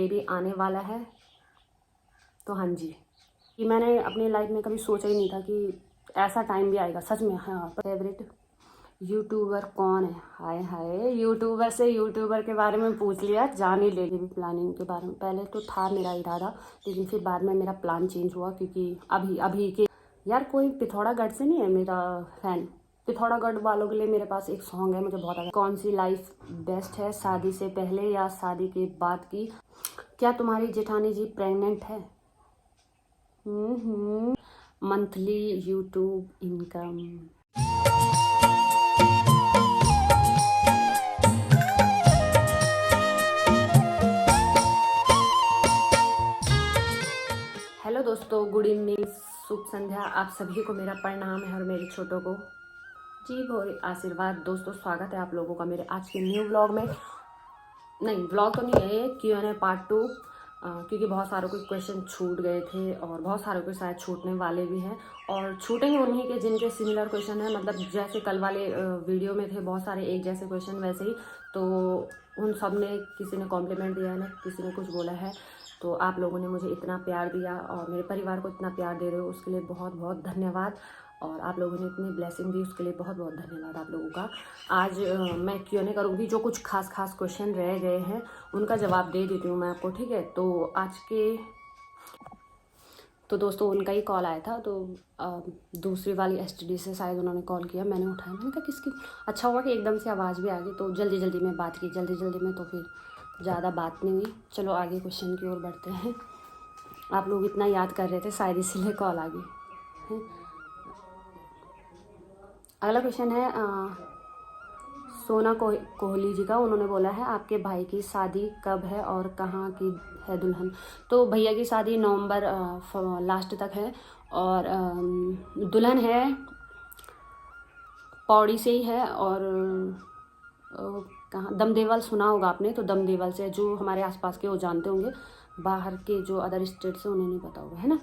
Baby आने वाला है। तो हाँ जी, कि मैंने अपनी लाइफ में कभी सोचा ही नहीं था कि ऐसा टाइम भी आएगा सच में। हाँ, फेवरेट यूट्यूबर कौन है? हाय हाय, यूट्यूबर से यूट्यूबर के बारे में पूछ लिया, जान ही ले ली प्लानिंग के बारे में। पहले तो था मेरा इरादा, लेकिन फिर बाद में मेरा प्लान चेंज हुआ, क्योंकि अभी के यार कोई पिथौरागढ़ से नहीं है मेरा फैन। पिथौरागढ़ वालों के लिए मेरे पास एक सॉन्ग है, मुझे बहुत अच्छा। कौन सी लाइफ बेस्ट है, शादी से पहले या शादी के बाद की? क्या तुम्हारी जेठानी जी प्रेग्नेंट है? Monthly YouTube income. हेलो दोस्तों, गुड इवनिंग, शुभ संध्या। आप सभी को मेरा प्रणाम है और मेरे छोटों को जी भोरे आशीर्वाद। दोस्तों, स्वागत है आप लोगों का मेरे आज के न्यू व्लॉग में। नहीं, व्लॉग तो नहीं है, Q&A पार्ट 2, क्योंकि बहुत सारों के क्वेश्चन छूट गए थे और बहुत सारों के शायद छूटने वाले भी हैं, और छूटेंगे उन्हीं के जिनके सिमिलर क्वेश्चन है। मतलब जैसे कल वाले वीडियो में थे बहुत सारे एक जैसे क्वेश्चन, वैसे ही तो उन सब ने किसी ने कॉम्प्लीमेंट दिया है, किसी ने कुछ बोला है। तो आप लोगों ने मुझे इतना प्यार दिया और मेरे परिवार को इतना प्यार दे रहे हो, उसके लिए बहुत बहुत धन्यवाद। और आप लोगों ने इतनी ब्लेसिंग दी, उसके लिए बहुत बहुत धन्यवाद आप लोगों का। आज मैं Q&A करूँगी, जो कुछ खास क्वेश्चन रह गए हैं उनका जवाब दे देती हूँ मैं आपको, ठीक है। तो आज के तो दोस्तों उनका ही कॉल आया था, तो दूसरी वाली STD से शायद उन्होंने कॉल किया, मैंने उठाया, मैंने कहा किसकी। अच्छा हुआ कि एकदम से आवाज़ भी आ गई, तो जल्दी जल्दी में बात की, जल्दी में, तो फिर ज़्यादा बात नहीं हुई। चलो आगे क्वेश्चन की ओर बढ़ते हैं। आप लोग इतना याद कर रहे थे शायद इसीलिए कॉल आ गई है। अगला क्वेश्चन है सोना कोहली जी का। उन्होंने बोला है आपके भाई की शादी कब है और कहाँ की है दुल्हन? तो भैया की शादी नवंबर लास्ट तक है, और दुल्हन है पौड़ी से ही है। और कहाँ, दमदेवल सुना होगा आपने, तो दमदेवल से, जो हमारे आसपास के वो जानते होंगे, बाहर के जो अदर स्टेट से उन्हें नहीं पता होगा, है ना।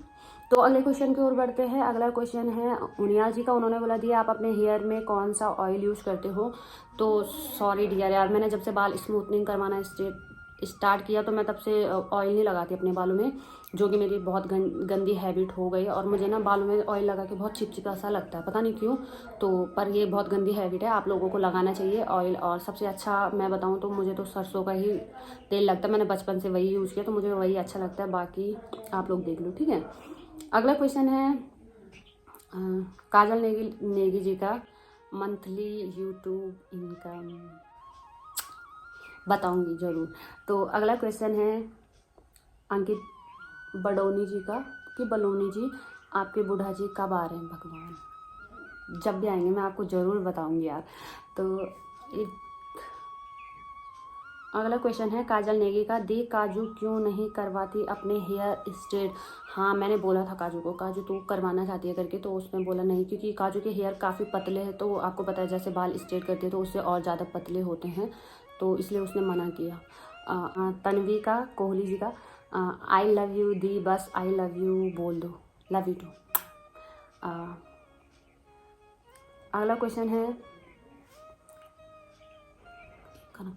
तो अगले क्वेश्चन की ओर बढ़ते हैं। अगला क्वेश्चन है उनियाल जी का। उन्होंने बोला दिया आप अपने हेयर में कौन सा ऑयल यूज़ करते हो? तो सॉरी डियर यार, मैंने जब से बाल स्मूथनिंग करवाना स्टार्ट किया तो मैं तब से ऑयल नहीं लगाती अपने बालों में, जो कि मेरी बहुत गंदी हैबिट हो गई। और मुझे ना बालों में ऑयल लगा के बहुत चिपचिपा सा लगता है, पता नहीं क्यों। तो पर ये बहुत गंदी हैबिट है, आप लोगों को लगाना चाहिए ऑयल। और सबसे अच्छा मैं बताऊँ तो मुझे तो सरसों का ही तेल लगता है, मैंने बचपन से वही यूज़ किया, तो मुझे वही अच्छा लगता है। बाकी आप लोग देख लो, ठीक है। अगला क्वेश्चन है काजल नेगी जी का। मंथली यूट्यूब इनकम बताऊंगी ज़रूर। तो अगला क्वेश्चन है अंकित बडोनी जी का, कि बलोनी जी आपके बूढ़ा जी कब आ रहे हैं? भगवान, जब भी आएंगे मैं आपको ज़रूर बताऊंगी यार। तो अगला क्वेश्चन है काजल नेगी का। दी काजू क्यों नहीं करवाती अपने हेयर स्ट्रेट? हाँ, मैंने बोला था काजू को, काजू तू करवाना चाहती है करके, तो उसने बोला नहीं, क्योंकि काजू के हेयर काफ़ी पतले हैं, तो आपको पता है जैसे बाल स्ट्रेट करते हैं तो उससे और ज़्यादा पतले होते हैं, तो इसलिए उसने मना किया। तन्वी का कोहली जी का। आई लव यू दी, बस आई लव यू बोल दो, लव यू टू। अगला क्वेश्चन है अगला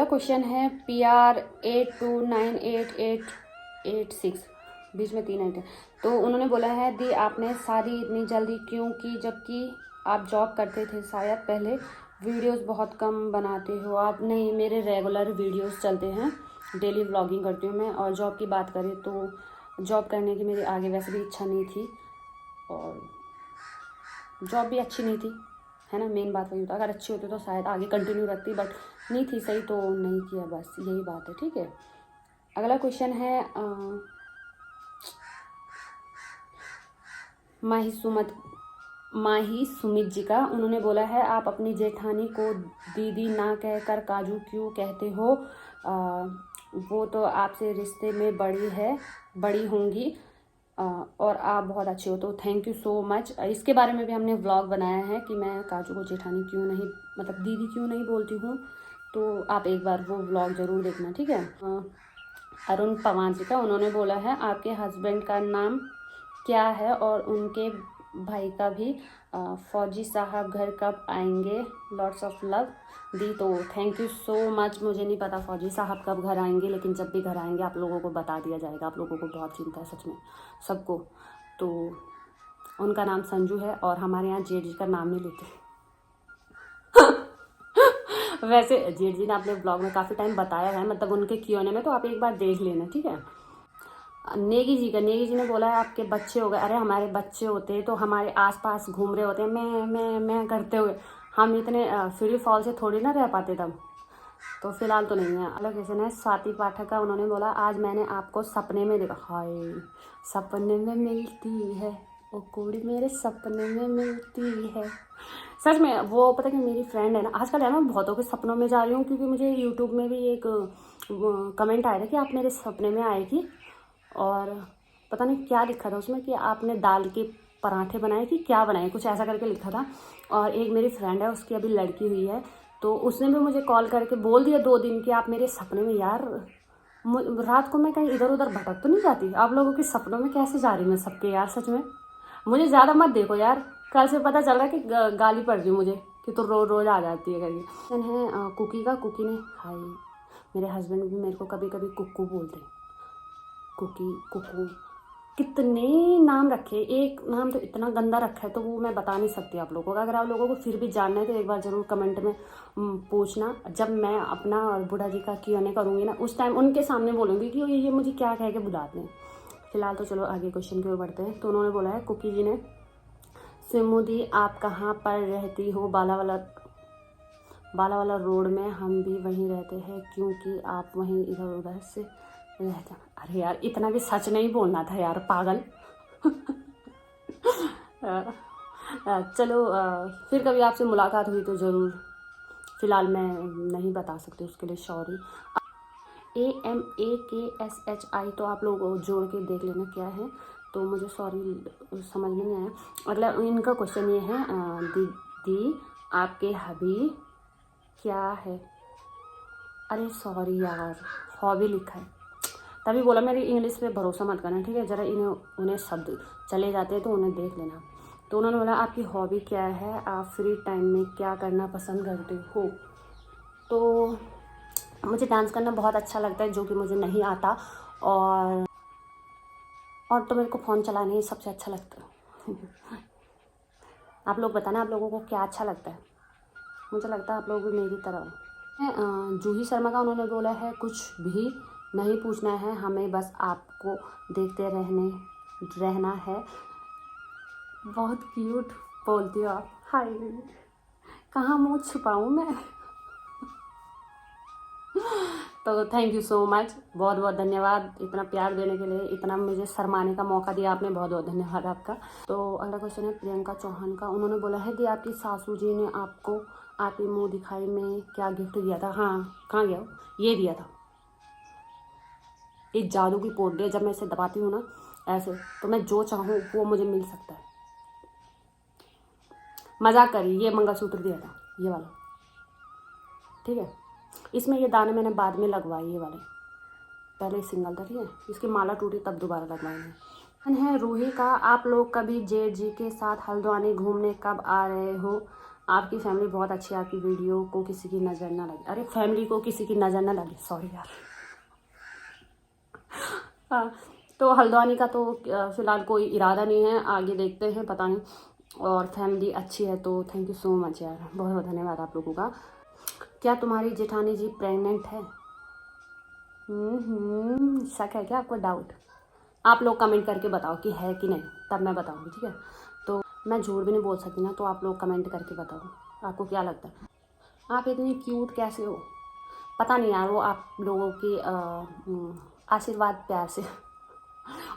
क्वेश्चन है PR82988886, बीच में 3 8 है। तो उन्होंने बोला है दी आपने शादी इतनी जल्दी क्यों की, जबकि आप जॉब करते थे शायद पहले, वीडियोस बहुत कम बनाते हो आप? नहीं, मेरे रेगुलर वीडियोस चलते हैं, डेली व्लॉगिंग करती हूँ मैं। और जॉब की बात करें तो जॉब करने की मेरी आगे वैसे भी इच्छा नहीं थी, और जॉब भी अच्छी नहीं थी, है ना। मेन बात वही होता, अगर अच्छी होती तो शायद आगे कंटिन्यू रखती, बट नहीं थी सही तो नहीं किया, बस यही बात है, ठीक है। अगला क्वेश्चन है माही सुमित जी का। उन्होंने बोला है आप अपनी जेठानी को दीदी ना कहकर काजू क्यों कहते हो? वो तो आपसे रिश्ते में बड़ी होंगी, और आप बहुत अच्छे हो, तो थैंक यू सो मच। इसके बारे में भी हमने व्लॉग बनाया है कि मैं काजू को जेठानी क्यों नहीं, मतलब दीदी क्यों नहीं बोलती हूँ, तो आप एक बार वो व्लॉग ज़रूर देखना, ठीक है। अरुण पवार जी का। उन्होंने बोला है आपके हस्बैंड का नाम क्या है और उनके भाई का भी? फौजी साहब घर कब आएंगे, लॉट्स ऑफ लव दी। तो थैंक यू सो मच। मुझे नहीं पता फौजी साहब कब घर आएंगे, लेकिन जब भी घर आएंगे आप लोगों को बता दिया जाएगा। आप लोगों को बहुत चिंता है सच में सबको। तो उनका नाम संजू है और हमारे यहाँ जेठ जी का नाम नहीं लेते। वैसे जेठ जी ने अपने ब्लॉग में काफ़ी टाइम बताया है, मतलब उनके Q&A में, तो आप एक बार देख लेना, ठीक है। नेगी जी ने बोला है आपके बच्चे हो गए। अरे हमारे बच्चे होते तो हमारे आसपास घूम रहे होते, मैं करते हुए, हम इतने फ्री फॉल से थोड़ी ना रह पाते तब। तो फिलहाल तो नहीं है। अलग क्वेश्चन है स्वाति पाठक का। उन्होंने बोला आज मैंने आपको सपने में देखा। हाय, सपने में मिलती है वो कुड़ी मेरे सपने में मिलती है। सच में वो पता कि मेरी फ्रेंड है ना, आजकल है ना बहुतों के सपनों में जा रही हूँ, क्योंकि मुझे यूट्यूब में भी एक कमेंट आया था कि आप मेरे सपने में आएगी, और पता नहीं क्या लिखा था उसमें कि आपने दाल के पराठे बनाए कि क्या बनाए, कुछ ऐसा करके लिखा था। और एक मेरी फ्रेंड है, उसकी अभी लड़की हुई है, तो उसने भी मुझे कॉल करके बोल दिया 2 दिन कि आप मेरे सपने में। यार रात को मैं कहीं इधर उधर भटक तो नहीं जाती? आप लोगों के सपनों में कैसे जा रही मैं सबके? यार सच में मुझे ज़्यादा मत देखो यार, कल से पता चल रहा है कि गाली पड़ रही मुझे कि तो रोज़ रोज़ आ जाती है करके। है कुकी का। कुकी ने, हाय, मेरे हस्बैंड भी मेरे को कभी कभी कुक्कू बोलते हैं। कुकी, कुकू, कितने नाम रखे, एक नाम तो इतना गंदा रखा है तो वो मैं बता नहीं सकती आप लोगों को। अगर आप लोगों को फिर भी जानना है तो एक बार ज़रूर कमेंट में पूछना। जब मैं अपना और बुढ़ा जी का Q&A करूँगी ना, उस टाइम उनके सामने बोलूँगी कि ये मुझे क्या कह के बुलाते हैं। फिलहाल तो चलो आगे क्वेश्चन की ओर बढ़ते हैं। तो उन्होंने बोला है कुकी जी ने, सिमू दी आप कहाँ पर रहती हो? बालावाला रोड में, हम भी वहीं रहते हैं क्योंकि आप वहीं इधर उधर से रहते। अरे यार इतना भी सच नहीं बोलना था यार, पागल। चलो फिर कभी आपसे मुलाकात हुई तो ज़रूर। फिलहाल मैं नहीं बता सकती, उसके लिए सॉरी। AMAKSHI तो आप लोग जोड़ के देख लेना क्या है, तो मुझे सॉरी समझ में नहीं आया। अगला इनका क्वेश्चन ये है, दीदी आपके हबी क्या है? अरे सॉरी यार, हॉबी लिखा है तभी बोला। मेरी इंग्लिश पे भरोसा मत करना, ठीक है। ज़रा उन्हें शब्द चले जाते हैं तो उन्हें देख लेना। तो उन्होंने बोला आपकी हॉबी क्या है, आप फ्री टाइम में क्या करना पसंद करते हो? तो मुझे डांस करना बहुत अच्छा लगता है, जो कि मुझे नहीं आता। और तो मेरे को फ़ोन चलाने ही सबसे अच्छा लगता है। आप लोग बताना आप लोगों को क्या अच्छा लगता है। मुझे लगता है आप लोग भी मेरी तरह हैं। जूही शर्मा का। उन्होंने बोला है कुछ भी नहीं पूछना है, हमें बस आपको देखते रहना है। बहुत क्यूट बोलती हो आप। हाय, कहाँ मुँह छुपाऊँ मैं? तो थैंक यू सो मच, बहुत बहुत धन्यवाद इतना प्यार देने के लिए, इतना मुझे शर्माने का मौका दिया आपने, बहुत बहुत धन्यवाद आपका। तो अगला क्वेश्चन है प्रियंका चौहान का। उन्होंने बोला है दी आपकी सासू जी ने आपको आपकी मुँह दिखाई में क्या गिफ्ट दिया था? हाँ, कहाँ गया? ये दिया था, एक जादू की पोटली है। जब मैं इसे दबाती हूँ ना ऐसे, तो मैं जो चाहूँ वो मुझे मिल सकता है। मजाक करी, ये मंगलसूत्र दिया था, ये वाला, ठीक है। इसमें ये दाने मैंने बाद में लगवाए, ये वाले पहले सिंगल था, ठीक है। इसकी माला टूटी तब दोबारा लगवाए हैं। रूही का। आप लोग कभी जेठ जी के साथ हल्द्वानी घूमने कब आ रहे हो? आपकी फैमिली बहुत अच्छी है, आपकी वीडियो को किसी की नज़र ना लगे। अरे फैमिली को किसी की नज़र ना लगे, सॉरी यार। हाँ, तो हल्द्वानी का तो फ़िलहाल कोई इरादा नहीं है, आगे देखते हैं, पता नहीं। और फैमिली अच्छी है तो थैंक यू सो मच यार, बहुत बहुत धन्यवाद आप लोगों का। क्या तुम्हारी जेठानी जी प्रेग्नेंट है? शक है क्या आपको? डाउट? आप लोग कमेंट करके बताओ कि है कि नहीं, तब मैं बताऊँगी, ठीक है। तो मैं झूठ भी नहीं बोल सकती ना, तो आप लोग कमेंट करके बताओ आपको क्या लगता है। आप इतनी क्यूट कैसे हो? पता नहीं यार, वो आप लोगों की आशीर्वाद प्यार से।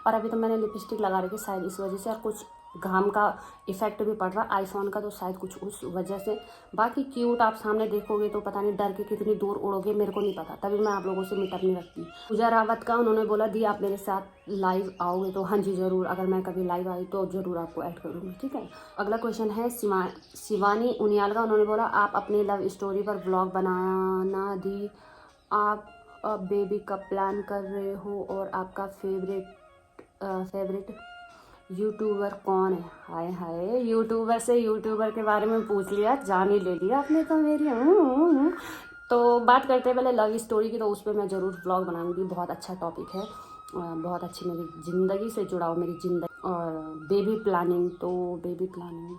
और अभी तो मैंने लिपस्टिक लगा रखी शायद इस वजह से, और कुछ घाम का इफेक्ट भी पड़ रहा आईफोन का, तो शायद कुछ उस वजह से। बाकी क्यूट आप सामने देखोगे तो पता नहीं डर के कितनी दूर उड़ोगे, मेरे को नहीं पता, तभी मैं आप लोगों से मीटअप नहीं रखती। पूजा रावत का। उन्होंने बोला दी आप मेरे साथ लाइव आओगे? तो हाँ जी ज़रूर, अगर मैं कभी लाइव आई तो ज़रूर आपको ऐड करूँगी, ठीक है। अगला क्वेश्चन है शिवानी उनियाल का। उन्होंने बोला आप अपनी लव स्टोरी पर व्लॉग बनाना दी, आप बेबी का प्लान कर रहे हो और आपका फेवरेट यूट्यूबर कौन है? हाय हाय, यूट्यूबर से यूट्यूबर के बारे में पूछ लिया, जान ही ले लिया आपने तो मेरी। तो बात करते हैं पहले लव स्टोरी की, तो उस पर मैं ज़रूर व्लॉग बनाऊंगी। बहुत अच्छा टॉपिक है, बहुत अच्छी मेरी ज़िंदगी से जुड़ा हो, मेरी ज़िंदगी। और बेबी प्लानिंग, तो बेबी प्लानिंग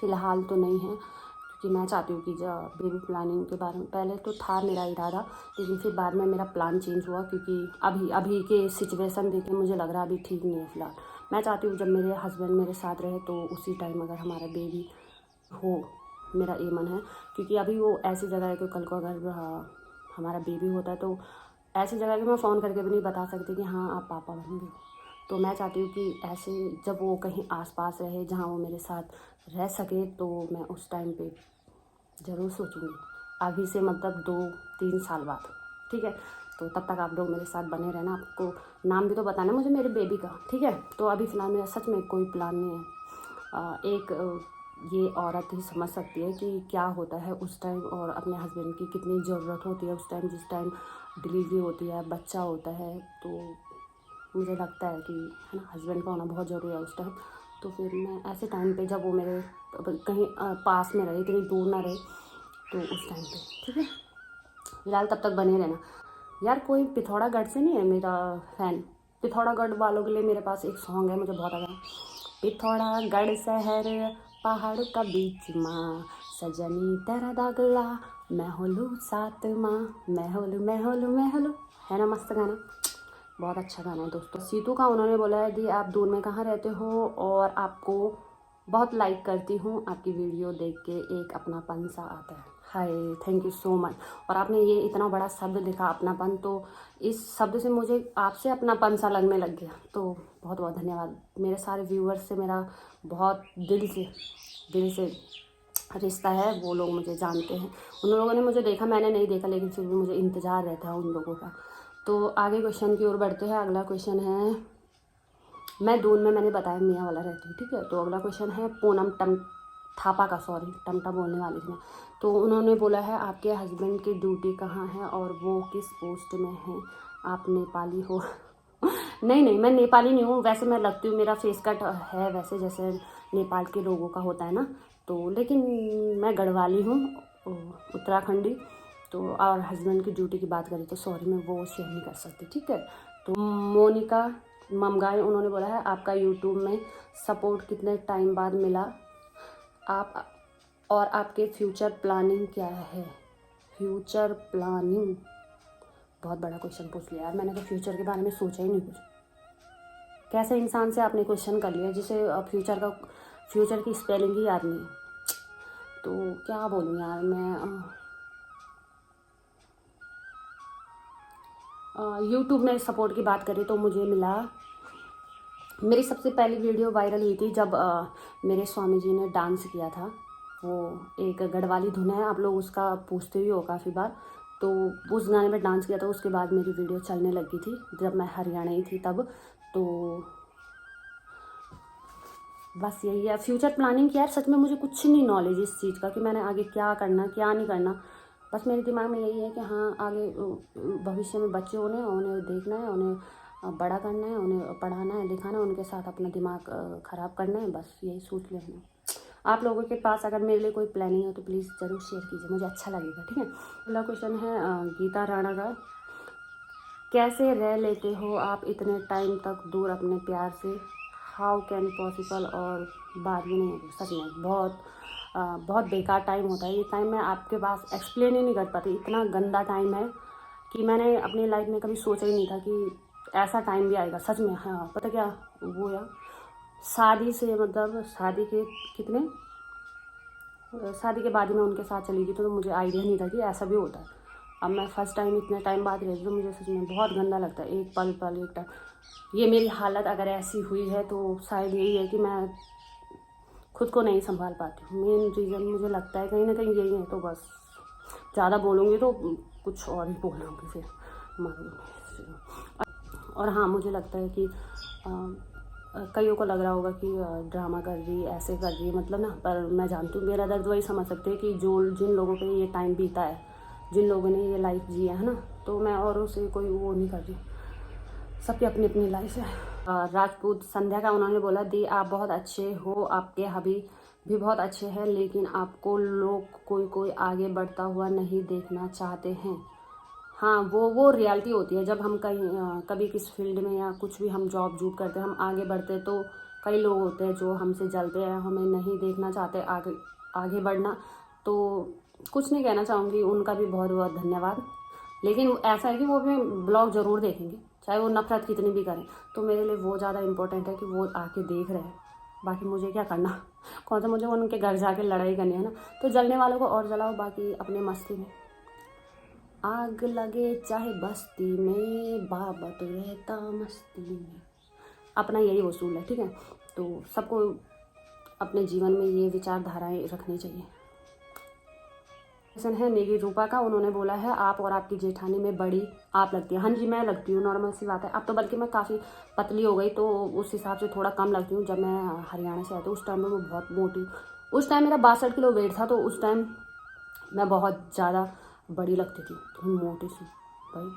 फ़िलहाल तो नहीं है, क्योंकि मैं चाहती हूँ कि जब बेबी प्लानिंग के बारे में पहले तो था मेरा इरादा, लेकिन फिर बाद में मेरा प्लान चेंज हुआ, क्योंकि अभी के सिचुएशन देख के मुझे लग रहा है अभी ठीक नहीं है फ़िलहाल। मैं चाहती हूँ जब मेरे हस्बैंड मेरे साथ रहे तो उसी टाइम अगर हमारा बेबी हो, मेरा ये मन है। क्योंकि अभी वो ऐसी जगह है कि कल को अगर हमारा बेबी होता है तो ऐसी जगह कि मैं फ़ोन करके भी नहीं बता सकती कि हाँ आप पापा बन गए। तो मैं चाहती हूँ कि ऐसे जब वो कहीं आसपास रहे जहाँ वो मेरे साथ रह सके, तो मैं उस टाइम पे ज़रूर सोचूंगी, अभी से मतलब 2-3 साल बाद। ठीक है, तो तब तक आप लोग मेरे साथ बने रहना। आपको नाम भी तो बताना मुझे मेरे बेबी का, ठीक है। तो अभी फ़िलहाल मेरा सच में कोई प्लान नहीं है। ये औरत ही समझ सकती है कि क्या होता है उस टाइम, और अपने हस्बैंड की कितनी ज़रूरत होती है उस टाइम, जिस टाइम डिलीवरी होती है, बच्चा होता है। तो मुझे लगता है कि है ना, हस्बैंड का होना बहुत ज़रूरी है उस टाइम। तो फिर मैं ऐसे टाइम पे जब वो मेरे कहीं पास में रहे, इतनी दूर ना रहे, तो उस टाइम पे ठीक है। फिलहाल तब तक बने रहना यार। कोई पिथौरागढ़ से नहीं है मेरा फैन? पिथौरागढ़ वालों के लिए मेरे पास एक सॉन्ग है, मुझे बहुत आता है। पिथौरागढ़ शहर पहाड़ का बीच माँ, सजनी तेरा दागला मैं होलू सात माँ, मैं होलू, है ना मस्त गाना, बहुत अच्छा गाना है दोस्तों। सीतू का उन्होंने बोला है दी आप दूर में कहाँ रहते हो, और आपको बहुत लाइक करती हूँ, आपकी वीडियो देख के एक अपनापन सा आता है। हाय, थैंक यू सो मच। और आपने ये इतना बड़ा शब्द लिखा अपनापन, तो इस शब्द से मुझे आपसे अपनापन सा लगने लग गया। तो बहुत बहुत धन्यवाद मेरे सारे व्यूअर्स से, मेरा बहुत दिल से रिश्ता है। वो लोग मुझे जानते हैं, उन लोगों ने मुझे देखा, मैंने नहीं देखा, लेकिन फिर भी मुझे इंतज़ार रहता है उन लोगों का। तो आगे क्वेश्चन की ओर बढ़ते हैं। अगला क्वेश्चन है, मैं दून में, मैंने बताया मियाँ वाला रहती हूँ, ठीक है। तो अगला क्वेश्चन है पूनम थापा का, सॉरी टमटा बोलने वाली थी मैं। तो उन्होंने बोला है आपके हस्बैंड की ड्यूटी कहाँ है और वो किस पोस्ट में है, आप नेपाली हो? नहीं, मैं नेपाली नहीं हूँ, वैसे मैं लगती हूँ, मेरा फेस कट है वैसे जैसे नेपाल के लोगों का होता है ना, तो लेकिन मैं गढ़वाली हूँ, उत्तराखंडी। तो और हस्बैंड की ड्यूटी की बात करें तो सॉरी मैं वो शेयर नहीं कर सकती, ठीक है। तो मोनिका ममगाई, उन्होंने बोला है आपका यूट्यूब में सपोर्ट कितने टाइम बाद मिला, आप और आपके फ्यूचर प्लानिंग क्या है? फ्यूचर प्लानिंग, बहुत बड़ा क्वेश्चन पूछ लिया यार, मैंने तो फ्यूचर के बारे में सोचा ही नहीं कुछ। कैसे इंसान से आपने क्वेश्चन कर लिया जिसे फ्यूचर की स्पेलिंग ही याद नहीं है। तो क्या बोलूँ यार मैं, यूट्यूब में सपोर्ट की बात करें तो मुझे मिला, मेरी सबसे पहली वीडियो वायरल हुई थी जब मेरे स्वामी जी ने डांस किया था। वो एक गढ़वाली धुन है, आप लोग उसका पूछते भी हो काफ़ी बार। तो उस गाने में डांस किया था, उसके बाद मेरी वीडियो चलने लगी थी जब मैं हरियाणा ही थी तब। तो बस यही है फ्यूचर प्लानिंग की यार। सच में मुझे कुछ नहीं नॉलेज इस चीज़ का कि मैंने आगे क्या करना क्या नहीं करना। बस मेरे दिमाग में यही है कि हाँ आगे भविष्य में बच्चे उन्हें देखना है, उन्हें बड़ा करना है, उन्हें पढ़ाना है लिखाना है, उनके साथ अपना दिमाग ख़राब करना है, बस यही सोच लेना। आप लोगों के पास अगर मेरे लिए कोई प्लानिंग है तो प्लीज़ ज़रूर शेयर कीजिए, मुझे अच्छा लगेगा, ठीक है। अगला क्वेश्चन है गीता राणा का, कैसे रह लेते हो आप इतने टाइम तक दूर अपने प्यार से, हाउ कैन पॉसिबल, और बात भी नहीं होती। सच में बहुत बेकार टाइम होता है ये टाइम, मैं आपके पास एक्सप्लेन ही नहीं कर पाती, इतना गंदा टाइम है कि मैंने अपनी लाइफ में कभी सोचा ही नहीं था कि ऐसा टाइम भी आएगा। सच में हाँ, पता क्या वो यार, शादी से मतलब शादी के बाद ही मैं उनके साथ चली गई, तो मुझे आइडिया नहीं था कि ऐसा भी होता है। अब मैं फर्स्ट टाइम इतने टाइम बाद रही तो मुझे सच में बहुत गंदा लगता है, एक पल एक टाइम। ये मेरी हालत अगर ऐसी हुई है तो शायद यही है कि मैं खुद को नहीं संभाल पाती हूँ। मेन रीज़न मुझे लगता है कहीं ना कहीं यही है। तो बस ज़्यादा बोलूँगी तो कुछ और ही बोलूँगी फिर और हाँ, मुझे लगता है कि कईयों को लग रहा होगा कि ड्रामा कर रही ऐसे कर रही है मतलब ना, पर मैं जानती हूँ मेरा दर्द वही समझ सकते हैं कि जिन लोगों पे ये टाइम बीता है, जिन लोगों ने ये लाइफ जी है ना, तो मैं औरों से कोई वो नहीं कर रही, सबकी अपनी अपनी लाइफ है। राजपूत संध्या का उन्होंने बोला, दी आप बहुत अच्छे हो, आपके हबी भी बहुत अच्छे हैं, लेकिन आपको लोग कोई आगे बढ़ता हुआ नहीं देखना चाहते हैं। हाँ, वो रियलिटी होती है। जब हम कहीं कभी किस फील्ड में या कुछ भी हम जॉब करते हैं, हम आगे बढ़ते हैं, तो कई लोग होते हैं जो हमसे जलते हैं, हमें नहीं देखना चाहते आगे बढ़ना। तो कुछ नहीं कहना चाहूँगी, उनका भी बहुत बहुत धन्यवाद। लेकिन ऐसा है कि वो भी ब्लॉग ज़रूर देखेंगे, चाहे वो नफरत कितनी भी करें। तो मेरे लिए वो ज़्यादा इम्पोर्टेंट है कि वो आके देख रहे हैं। बाकी मुझे क्या करना, कौन सा मुझे उनके घर जाके लड़ाई करनी है ना। तो जलने वालों को और जलाओ, बाकी अपने मस्ती में। आग लगे चाहे बस्ती में, बाबा तो रहता मस्ती में। अपना यही उसूल है, ठीक है। तो सबको अपने जीवन में ये विचारधाराएं रखनी चाहिए। क्वेश्चन है नेगी रूपा का, उन्होंने बोला है, आप और आपकी जेठानी में बड़ी आप लगती है। हाँ जी, मैं लगती हूँ, नॉर्मल सी बात है। अब तो बल्कि मैं काफ़ी पतली हो गई, तो उस हिसाब से थोड़ा कम लगती हूँ। जब मैं हरियाणा से आई थी उस टाइम में मैं बहुत मोटी, उस टाइम मेरा 62 किलो वेट था, तो उस टाइम मैं बहुत ज़्यादा बड़ी लगती थी, मोटी सी भाई।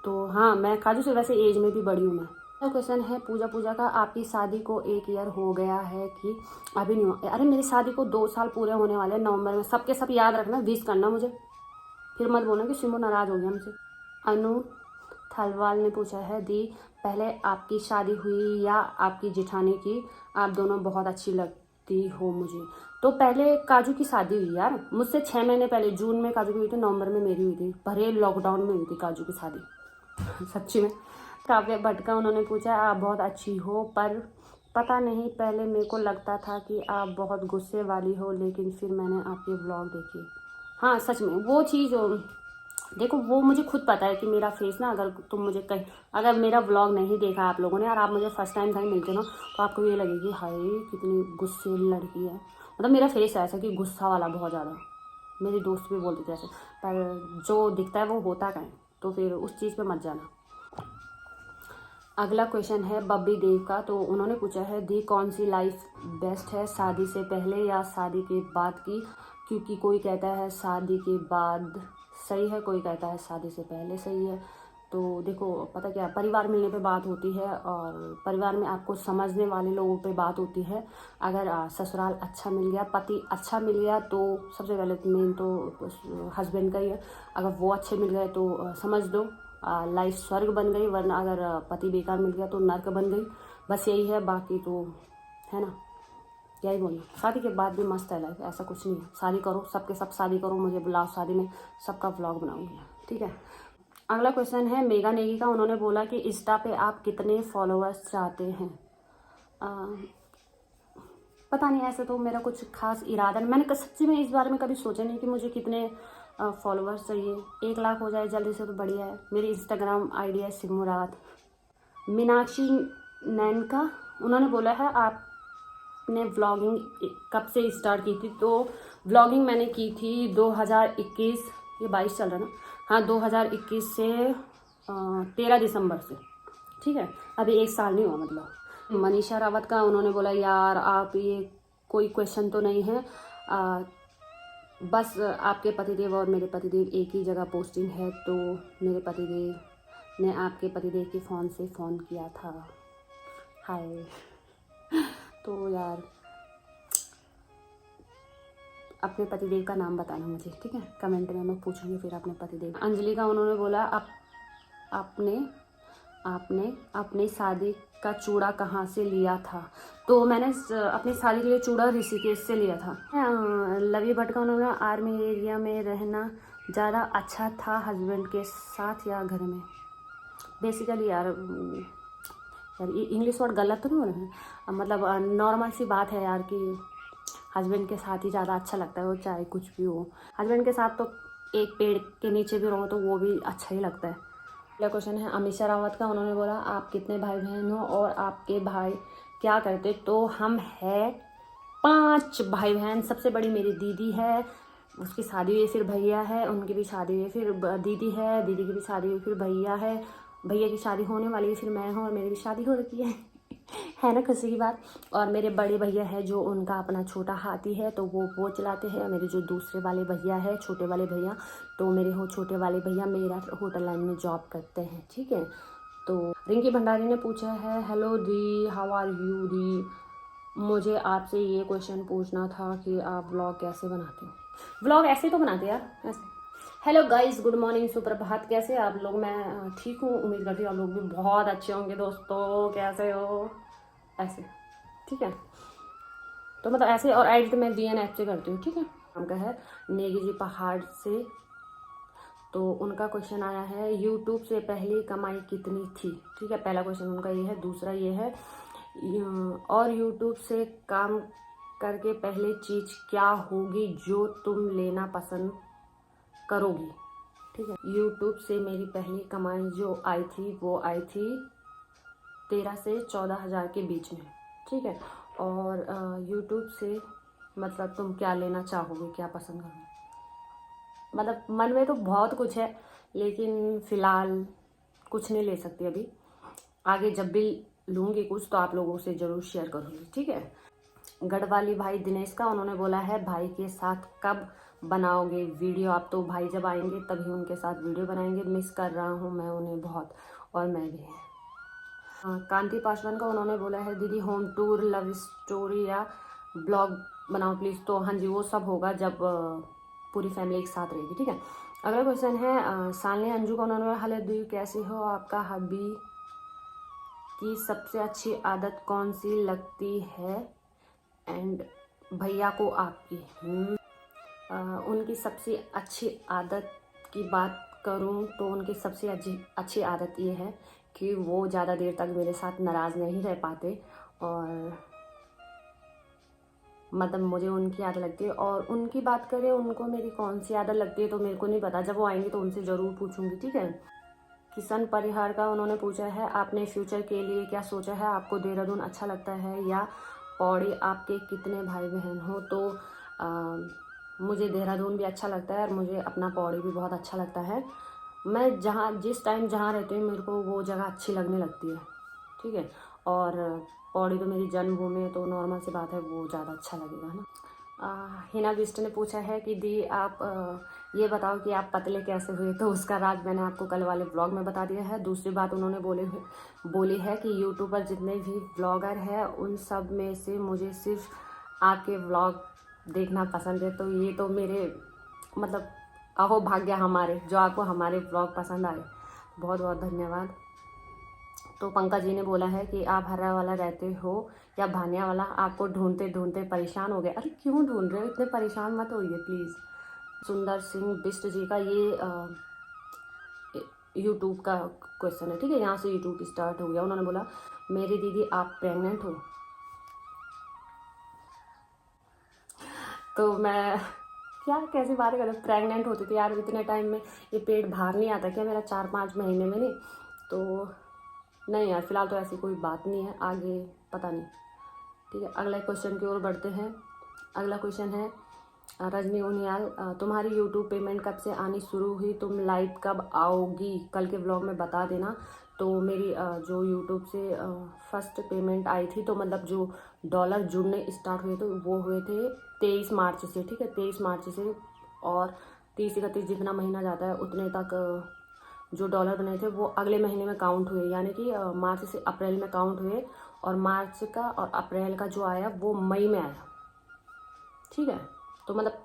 तो हाँ, मैं काजू से वैसे एज में भी बड़ी हूँ मैं। तो क्वेश्चन है पूजा का, आपकी शादी को 1 ईयर हो गया है कि अभी नहीं हुआ? अरे मेरी शादी को 2 साल पूरे होने वाले हैं नवंबर में। सबके सब याद रखना, विश करना मुझे, फिर मत बोलना कि सिमो नाराज़ हो गया हमसे। अनु थलवाल ने पूछा है, दी पहले आपकी शादी हुई या आपकी जेठानी की? आप दोनों बहुत अच्छी लगती हो मुझे। तो पहले काजू की शादी हुई यार, मुझसे 6 महीने पहले, जून में काजू की हुई थी, नवंबर में मेरी हुई थी। भरे लॉकडाउन में हुई थी काजू की शादी सच्ची में। काव्या भटका, उन्होंने पूछा, आप बहुत अच्छी हो, पर पता नहीं पहले मेरे को लगता था कि आप बहुत गुस्से वाली हो, लेकिन फिर मैंने आपके व्लॉग देखे। हाँ सच में वो चीज़ देखो, वो मुझे खुद पता है कि मेरा फेस ना, अगर तुम मुझे कहीं, अगर मेरा व्लॉग नहीं देखा आप लोगों ने और आप मुझे फर्स्ट टाइम कहीं मिलते ना, तो आपको ये लगेगी हाय कितनी गुस्से लड़की है। मतलब मेरा फेस ऐसा कि गुस्सा वाला बहुत ज़्यादा। मेरे दोस्त भी बोलते थे ऐसे, पर जो दिखता है वो होता कहीं, तो फिर उस चीज़ पे मत जाना। अगला क्वेश्चन है बब्बी देव का, तो उन्होंने पूछा है, दी कौन सी लाइफ बेस्ट है, शादी से पहले या शादी के बाद की? क्योंकि कोई कहता है शादी के बाद सही है, कोई कहता है शादी से पहले सही है। तो देखो, पता क्या, परिवार मिलने पे बात होती है, और परिवार में आपको समझने वाले लोगों पे बात होती है। अगर ससुराल अच्छा मिल गया, पति अच्छा मिल गया, तो सबसे पहले मेन तो हस्बैंड का ही है। अगर वो अच्छे मिल गए तो समझ दो लाइफ स्वर्ग बन गई, वरना अगर पति बेकार मिल गया तो नर्क बन गई। बस यही है, बाकी तो है ना, यही बोलना। शादी के बाद भी मस्त है लाइफ, ऐसा कुछ नहीं है। शादी करो, सबके सब शादी करो, मुझे बुलाओ शादी में, सबका व्लॉग बनाऊंगी, ठीक है। अगला क्वेश्चन है मेगा नेगी का, उन्होंने बोला कि इंस्टा पे आप कितने फॉलोअर्स चाहते हैं? पता नहीं, ऐसे तो मेरा कुछ खास इरादा नहीं। मैंने सच्ची में इस बारे में कभी सोचा नहीं कि मुझे कितने फॉलोअर्स चाहिए। 1 लाख हो जाए जल्दी से तो बढ़िया है। मेरी इंस्टाग्राम आईडी है सिमुरात। मीनाक्षी नैन का, उन्होंने बोला है, आपने व्लॉगिंग कब से स्टार्ट की थी? तो व्लॉगिंग मैंने की थी 2021, ये 22 चल रहा है ना, हाँ 2021 से 13 दिसंबर से, ठीक है। अभी 1 साल नहीं हुआ मतलब। मनीषा रावत का, उन्होंने बोला, यार आप ये कोई क्वेश्चन तो नहीं है, बस आपके पतिदेव और मेरे पतिदेव एक ही जगह पोस्टिंग है, तो मेरे पतिदेव ने आपके पतिदेव के फ़ोन से फ़ोन किया था। हाय तो यार अपने पतिदेव का नाम बताना मुझे, ठीक है, कमेंट में मैं पूछूंगी फिर अपने पतिदेव। अंजलि का, उन्होंने बोला, आपने अपनी शादी का चूड़ा कहाँ से लिया था? तो मैंने अपनी शादी के लिए चूड़ा ऋषिकेश से लिया था। लवी भट्ट का, उन्होंने, आर्मी एरिया में रहना ज़्यादा अच्छा था हस्बैंड के साथ या घर में? बेसिकली यार इंग्लिश वर्ड गलत तो नहीं हो रहा है, मतलब नॉर्मल सी बात है यार कि हस्बैंड के साथ ही ज़्यादा अच्छा लगता है, वो चाहे कुछ भी हो। हस्बैंड के साथ तो एक पेड़ के नीचे भी रहो तो वो भी अच्छा ही लगता है। अगला क्वेश्चन है अमीषा रावत का, उन्होंने बोला, आप कितने भाई बहन हो और आपके भाई क्या करते? तो हम हैं 5 भाई बहन। सबसे बड़ी मेरी दीदी है, उसकी शादी हुई, फिर भैया है, उनकी भी शादी हुई, फिर दीदी है, दीदी की भी शादी हुई, फिर भैया है, भैया की शादी होने वाली है, फिर मैं हूँ और मेरी भी शादी हो रखी है ना, खुशी की बात। और मेरे बड़े भैया है जो उनका अपना छोटा हाथी है, तो वो चलाते हैं। मेरे जो दूसरे वाले भैया है, छोटे वाले भैया, तो मेरे हो छोटे वाले भैया मेरा होटल लाइन में जॉब करते हैं, ठीक है। तो रिंकी भंडारी ने पूछा है, हेलो दी, हाउ आर यू दी। मुझे आपसे ये क्वेश्चन पूछना था कि आप व्लॉग कैसे बनाते हो। व्लॉग ऐसे तो बनाते यार, ऐसे। हेलो गाइस, गुड मॉर्निंग, सुप्रभात। कैसे आप लोग? मैं ठीक हूँ, उम्मीद करती हूँ आप लोग भी बहुत अच्छे होंगे। दोस्तों कैसे हो? ऐसे ठीक है, तो मतलब ऐसे। और एडिट मैं VN ऐप से करती हूँ, ठीक है। नाम का है नेगी जी पहाड़ से। तो उनका क्वेश्चन आया है, यूट्यूब से पहली कमाई कितनी थी? ठीक है, पहला क्वेश्चन उनका ये है। दूसरा ये है, और यूट्यूब से काम करके पहले चीज़ क्या होगी जो तुम लेना पसंद करोगी? ठीक है, यूट्यूब से मेरी पहली कमाई जो आई थी वो आई थी 13 से 14 हज़ार के बीच में, ठीक है। और यूट्यूब से मतलब तुम क्या लेना चाहोगे, क्या पसंद करोगे? मतलब मन में तो बहुत कुछ है, लेकिन फ़िलहाल कुछ नहीं ले सकती अभी। आगे जब भी लूँगी कुछ तो आप लोगों से ज़रूर शेयर करूँगी, ठीक है। गढ़वाली भाई दिनेश का, उन्होंने बोला है, भाई के साथ कब बनाओगे वीडियो? आप तो भाई जब आएंगे तभी उनके साथ वीडियो बनाएंगे। मिस कर रहा हूँ मैं उन्हें बहुत, और मैं भी। कांति पासवान का, उन्होंने बोला है, दीदी होम टूर, लव स्टोरी या ब्लॉग बनाओ प्लीज़। तो हाँ जी, वो सब होगा जब पूरी फैमिली एक साथ रहेगी, ठीक है। अगला क्वेश्चन है सालनी अंजू का, उन्होंने बोला, हेलो दी, कैसे हो? आपका हबी की सबसे अच्छी आदत कौन सी लगती है? एंड भैया को आपकी उनकी सबसे अच्छी आदत की बात करूं तो उनकी सबसे अच्छी आदत ये है कि वो ज़्यादा देर तक मेरे साथ नाराज़ नहीं रह पाते। और मतलब मुझे उनकी आदत लगती है। और उनकी बात करें, उनको मेरी कौन सी आदत लगती है तो मेरे को नहीं पता, जब वो आएंगे तो उनसे ज़रूर पूछूंगी, ठीक है। किशन परिहार का, उन्होंने पूछा है, आपने फ्यूचर के लिए क्या सोचा है? आपको देहरादून अच्छा लगता है या पौड़ी? आपके कितने भाई बहन हो? तो मुझे देहरादून भी अच्छा लगता है और मुझे अपना पौड़ी भी बहुत अच्छा लगता है। मैं जहाँ जिस टाइम जहाँ रहती हूँ मेरे को वो जगह अच्छी लगने लगती है, ठीक है। और पौड़ी तो मेरी जन्मभूमि है, तो नॉर्मल सी बात है, वो ज़्यादा अच्छा लगेगा, है ना। हिना बिस्ट ने पूछा है कि दी आप ये बताओ कि आप पतले कैसे हुए? तो उसका राज मैंने आपको कल वाले ब्लॉग में बता दिया है। दूसरी बात उन्होंने बोली है कि यूट्यूबर जितने भी ब्लॉगर हैं उन सब में से मुझे सिर्फ आपके ब्लॉग देखना पसंद है। तो ये तो मेरे मतलब अहो भाग्य हमारे, जो आपको हमारे ब्लॉग पसंद आए। बहुत बहुत धन्यवाद। तो पंकज जी ने बोला है कि आप हर्रा वाला रहते हो या भानिया वाला? आपको ढूंढते ढूंढते परेशान हो गए। अरे क्यों ढूंढ रहे हो, इतने परेशान मत होइए प्लीज़। सुंदर सिंह बिस्ट जी का ये यूट्यूब का क्वेश्चन है, ठीक है। यहाँ से यूट्यूब स्टार्ट हो गया। उन्होंने बोला, मेरी दीदी आप प्रेग्नेंट हो? तो मैं क्या कैसी बातें कर रही हूँ? प्रेग्नेंट होती थी यार, इतने टाइम में ये पेट बाहर नहीं आता क्या मेरा? 4-5 महीने में नहीं? तो नहीं यार, फिलहाल तो ऐसी कोई बात नहीं है, आगे पता नहीं, ठीक है। अगला क्वेश्चन की ओर बढ़ते हैं। अगला क्वेश्चन है रजनी उनियाल, तुम्हारी यूट्यूब पेमेंट कब से आनी शुरू हुई? तुम लाइव कब आओगी? कल के ब्लॉग में बता देना। तो मेरी जो यूट्यूब से फर्स्ट पेमेंट आई थी, तो मतलब जो डॉलर जुड़ने स्टार्ट हुए थे वो हुए थे 23 मार्च से, ठीक है। 23 मार्च से, और 30-31 जितना महीना जाता है उतने तक जो डॉलर बने थे वो अगले महीने में काउंट हुए, यानी कि मार्च से अप्रैल में काउंट हुए। और मार्च का और अप्रैल का जो आया वो मई में आया, ठीक है। तो मतलब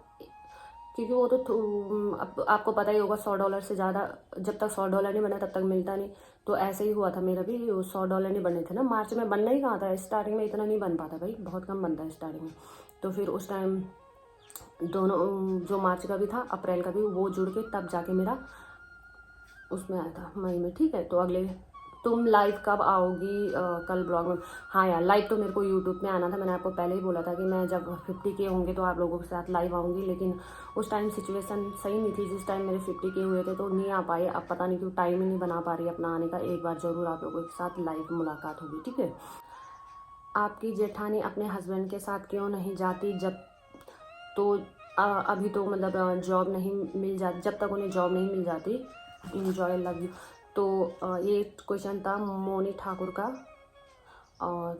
क्योंकि वो तो आपको पता ही होगा, $100 से ज़्यादा जब तक $100 नहीं बना तब तक मिलता नहीं। तो ऐसे ही हुआ था मेरा भी, $100 नहीं बने थे ना मार्च में। बनना ही कहाँ था, स्टार्टिंग में इतना नहीं बन पाता भाई, बहुत कम बनता है स्टार्टिंग में। तो फिर उस टाइम दोनों, जो मार्च का भी था अप्रैल का भी, वो जुड़ के तब जाके मेरा उसमें आया था मई में, ठीक है। तो अगले तुम लाइव कब आओगी कल ब्लॉग में? हाँ यार, लाइव तो मेरे को यूट्यूब में आना था। मैंने आपको पहले ही बोला था कि मैं जब 50K होंगे तो आप लोगों के साथ लाइव आऊँगी, लेकिन उस टाइम सिचुएशन सही नहीं थी। जिस टाइम मेरे 50K हुए थे तो नहीं आ पाए। अब पता नहीं क्यों टाइम ही नहीं बना पा रही अपना आने का। एक बार ज़रूर आप लोगों के साथ लाइव मुलाकात होगी, ठीक है। आपकी जेठानी अपने हस्बैंड के साथ क्यों नहीं जाती? जब तो अभी तो मतलब जॉब नहीं मिल जाती, जब तक उन्हें जॉब नहीं मिल जाती। Enjoy love you. तो ये क्वेश्चन था मोनी ठाकुर का।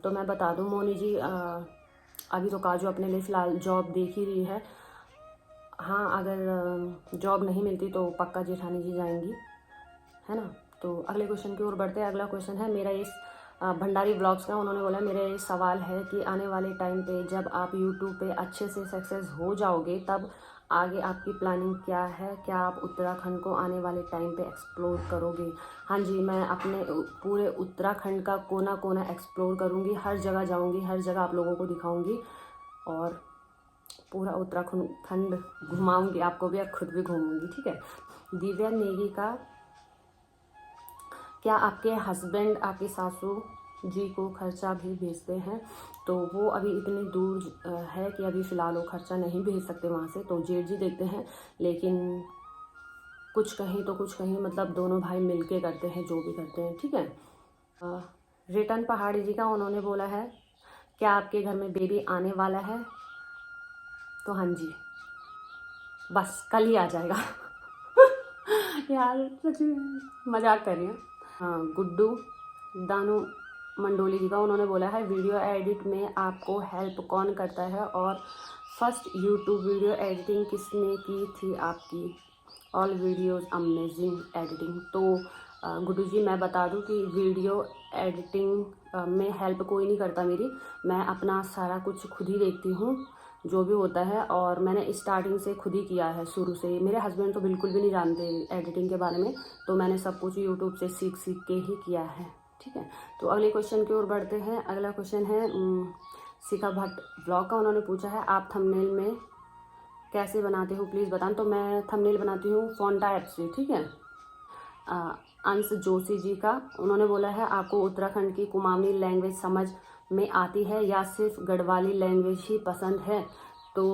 तो मैं बता दूं मोनी जी, अभी तो काजू अपने लिए फ़िलहाल जॉब देख ही रही है। हाँ, अगर जॉब नहीं मिलती तो पक्का जेठानी जी जाएंगी, है ना। तो अगले क्वेश्चन की ओर बढ़ते हैं। अगला क्वेश्चन है मेरा इस भंडारी ब्लॉग्स का। उन्होंने बोला मेरा ये सवाल है कि आने वाले टाइम पे जब आप यूट्यूब पे अच्छे से सक्सेस हो जाओगे तब आगे आपकी प्लानिंग क्या है? क्या आप उत्तराखंड को आने वाले टाइम पे एक्सप्लोर करोगे? हाँ जी, मैं अपने पूरे उत्तराखंड का कोना कोना एक्सप्लोर करूँगी, हर जगह जाऊँगी, हर जगह आप लोगों को दिखाऊँगी और पूरा उत्तराखंड घुमाऊँगी आपको भी और खुद भी घूमूँगी, ठीक है। दिव्या नेगी का, क्या आपके हस्बैंड आपकी सासू जी को खर्चा भी भेजते हैं? तो वो अभी इतनी दूर है कि अभी फ़िलहाल वो खर्चा नहीं भेज सकते वहाँ से, तो जेठ जी देखते हैं। लेकिन कुछ कहीं तो कुछ कहीं, मतलब दोनों भाई मिलके करते हैं जो भी करते हैं, ठीक है। रिटर्न पहाड़ी जी का, उन्होंने बोला है क्या आपके घर में बेबी आने वाला है? तो हाँ जी, बस कल ही आ जाएगा। यार सच में मजाक कर रही हूँ। हाँ, गुड्डू दानू मंडोली जी का, उन्होंने बोला है वीडियो एडिट में आपको हेल्प कौन करता है और फर्स्ट यूट्यूब वीडियो एडिटिंग किसने की थी आपकी? All videos amazing editing. तो गुड्डू जी मैं बता दूं कि वीडियो एडिटिंग में हेल्प कोई नहीं करता मेरी, मैं अपना सारा कुछ खुद ही देखती हूँ जो भी होता है, और मैंने स्टार्टिंग से खुद ही किया है शुरू से। मेरे हस्बैंड तो बिल्कुल भी नहीं जानते एडिटिंग के बारे में, तो मैंने सब कुछ यूट्यूब से सीख के ही किया है, ठीक है। तो अगले क्वेश्चन की ओर बढ़ते हैं। अगला क्वेश्चन है शिखा भट्ट ब्लॉग का। उन्होंने पूछा है आप थंबनेल में कैसे बनाते हो प्लीज़ बताएं। तो मैं थंबनेल बनाती हूँ फोंटा ऐप से, ठीक है। अंश जोशी जी का, उन्होंने बोला है आपको उत्तराखंड की कुमाऊनी लैंग्वेज समझ में आती है या सिर्फ गढ़वाली लैंग्वेज ही पसंद है? तो